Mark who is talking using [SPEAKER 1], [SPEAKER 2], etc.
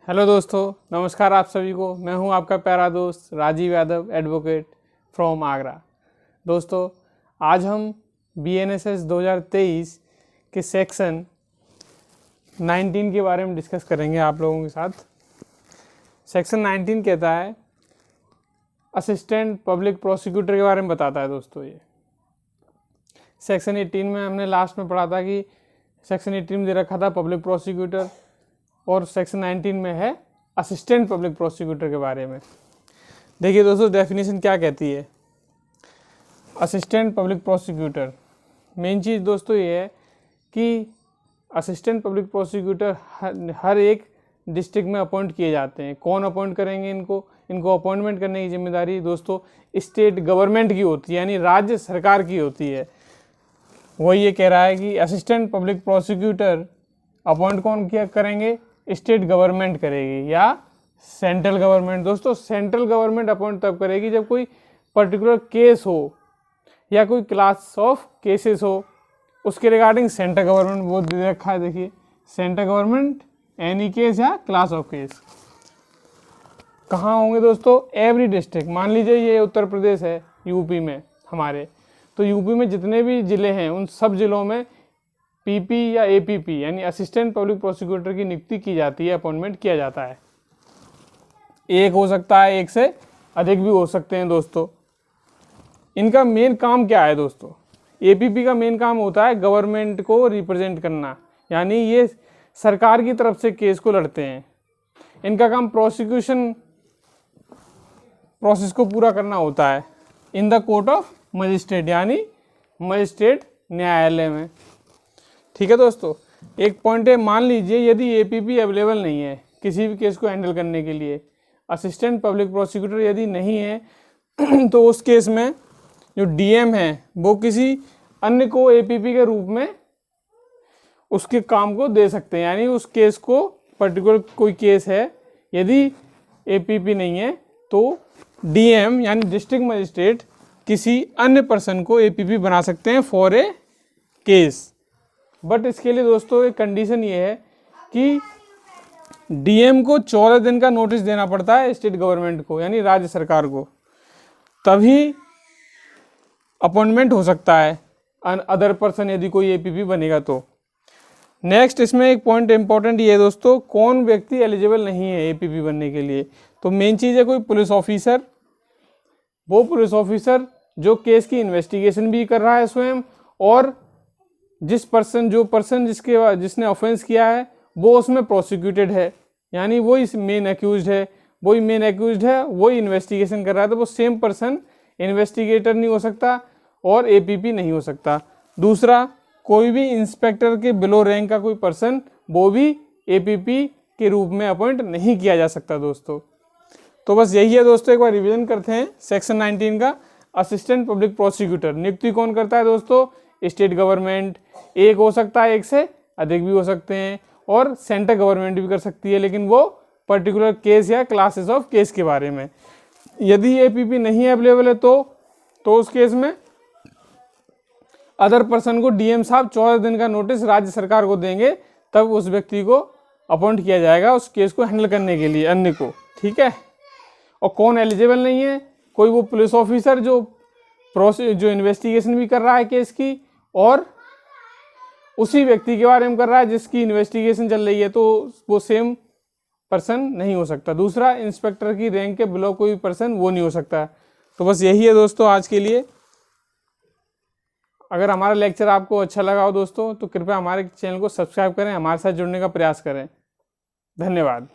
[SPEAKER 1] Hello दोस्तों, नमस्कार आप सभी को। मैं हूं आपका प्यारा दोस्त राजीव यादव, एडवोकेट फ्रॉम आगरा। दोस्तों, आज हम BNSS 2023 के सेक्शन 19 के बारे में डिस्कस करेंगे आप लोगों के साथ। सेक्शन 19 कहता है, असिस्टेंट पब्लिक प्रोसिक्यूटर के बारे में बताता है। दोस्तों, ये सेक्शन 18 में हमने लास्ट में पढ़ा था कि सेक्शन 18 में दे रखा था पब्लिक प्रोसिक्यूटर, और सेक्शन 19 में है असिस्टेंट पब्लिक प्रोसिक्यूटर के बारे में। देखिए दोस्तों, डेफिनेशन क्या कहती है असिस्टेंट पब्लिक प्रोसिक्यूटर। मेन चीज़ दोस्तों ये है कि असिस्टेंट पब्लिक प्रोसिक्यूटर हर एक डिस्ट्रिक्ट में अपॉइंट किए जाते हैं। कौन अपॉइंट करेंगे इनको अपॉइंटमेंट करने की जिम्मेदारी दोस्तों स्टेट गवर्नमेंट की होती है, यानी राज्य सरकार की होती है। वही ये कह रहा है कि असिस्टेंट पब्लिक प्रोसिक्यूटर अपॉइंट कौन किया करेंगे, स्टेट गवर्नमेंट करेगी या सेंट्रल गवर्नमेंट। दोस्तों, सेंट्रल गवर्नमेंट अपॉइंट तब करेगी जब कोई पर्टिकुलर केस हो या कोई क्लास ऑफ केसेस हो, उसके रिगार्डिंग सेंट्रल गवर्नमेंट वो दे रखा है। देखिए, सेंट्रल गवर्नमेंट एनी केस या क्लास ऑफ केस कहाँ होंगे दोस्तों, एवरी डिस्ट्रिक्ट। मान लीजिए ये उत्तर प्रदेश है, यूपी में हमारे, तो यूपी में जितने भी ज़िले हैं उन सब ज़िलों में PP या APP यानी असिस्टेंट पब्लिक प्रोसिक्यूटर की नियुक्ति की जाती है, अपॉइंटमेंट किया जाता है। एक हो सकता है, एक से अधिक भी हो सकते हैं। दोस्तों, इनका मेन काम क्या है दोस्तों, APP का मेन काम होता है गवर्नमेंट को रिप्रेजेंट करना, यानी ये सरकार की तरफ से केस को लड़ते हैं। इनका काम प्रोसिक्यूशन प्रोसेस को पूरा करना होता है in the court of magistrate, यानी मजिस्ट्रेट न्यायालय में। ठीक है दोस्तों, एक पॉइंट है, मान लीजिए यदि APP अवेलेबल नहीं है किसी भी केस को हैंडल करने के लिए, असिस्टेंट पब्लिक प्रोसिक्यूटर यदि नहीं है तो उस केस में जो DM है वो किसी अन्य को APP के रूप में उसके काम को दे सकते हैं। यानी उस केस को, पर्टिकुलर कोई केस है, यदि APP नहीं है तो DM यानी डिस्ट्रिक्ट मजिस्ट्रेट किसी अन्य पर्सन को APP बना सकते हैं फॉर ए केस। बट इसके लिए दोस्तों एक कंडीशन ये है कि DM को 14 दिन का नोटिस देना पड़ता है स्टेट गवर्नमेंट को, यानी राज्य सरकार को, तभी अपॉइंटमेंट हो सकता है अदर पर्सन यदि कोई APP बनेगा तो। नेक्स्ट इसमें एक पॉइंट इंपॉर्टेंट ये है दोस्तों, कौन व्यक्ति एलिजिबल नहीं है APP बनने के लिए। तो मेन चीज़ है कोई पुलिस ऑफिसर, वो पुलिस ऑफिसर जो केस की इन्वेस्टिगेशन भी कर रहा है स्वयं, और जो पर्सन जिसने ऑफेंस किया है वो उसमें प्रोसिक्यूटेड है, यानी वो इस मेन अक्यूज्ड है, वही इन्वेस्टिगेशन कर रहा है, तो वो सेम पर्सन इन्वेस्टिगेटर नहीं हो सकता और APP नहीं हो सकता। दूसरा, कोई भी इंस्पेक्टर के बिलो रैंक का कोई पर्सन, वो भी APP के रूप में अपॉइंट नहीं किया जा सकता दोस्तों। तो बस यही है दोस्तों, एक बार रिवीजन करते हैं सेक्शन 19 का। असिस्टेंट पब्लिक प्रोसिक्यूटर नियुक्ति कौन करता है दोस्तों, स्टेट गवर्नमेंट। एक हो सकता है, एक से अधिक भी हो सकते हैं, और सेंट्रल गवर्नमेंट भी कर सकती है, लेकिन वो पर्टिकुलर केस या क्लासेस ऑफ केस के बारे में। यदि APP नहीं अवेलेबल है तो उस केस में अदर पर्सन को DM साहब 14 दिन का नोटिस राज्य सरकार को देंगे, तब उस व्यक्ति को अपॉइंट किया जाएगा उस केस को हैंडल करने के लिए, अन्य को। ठीक है, और कौन एलिजिबल नहीं है, कोई वो पुलिस ऑफिसर जो इन्वेस्टिगेशन भी कर रहा है केस की, और उसी व्यक्ति के बारे में कर रहा है जिसकी इन्वेस्टिगेशन चल रही है, तो वो सेम पर्सन नहीं हो सकता। दूसरा, इंस्पेक्टर की रैंक के बिलो कोई पर्सन वो नहीं हो सकता। तो बस यही है दोस्तों आज के लिए। अगर हमारा लेक्चर आपको अच्छा लगा हो दोस्तों, तो कृपया हमारे चैनल को सब्सक्राइब करें, हमारे साथ जुड़ने का प्रयास करें। धन्यवाद।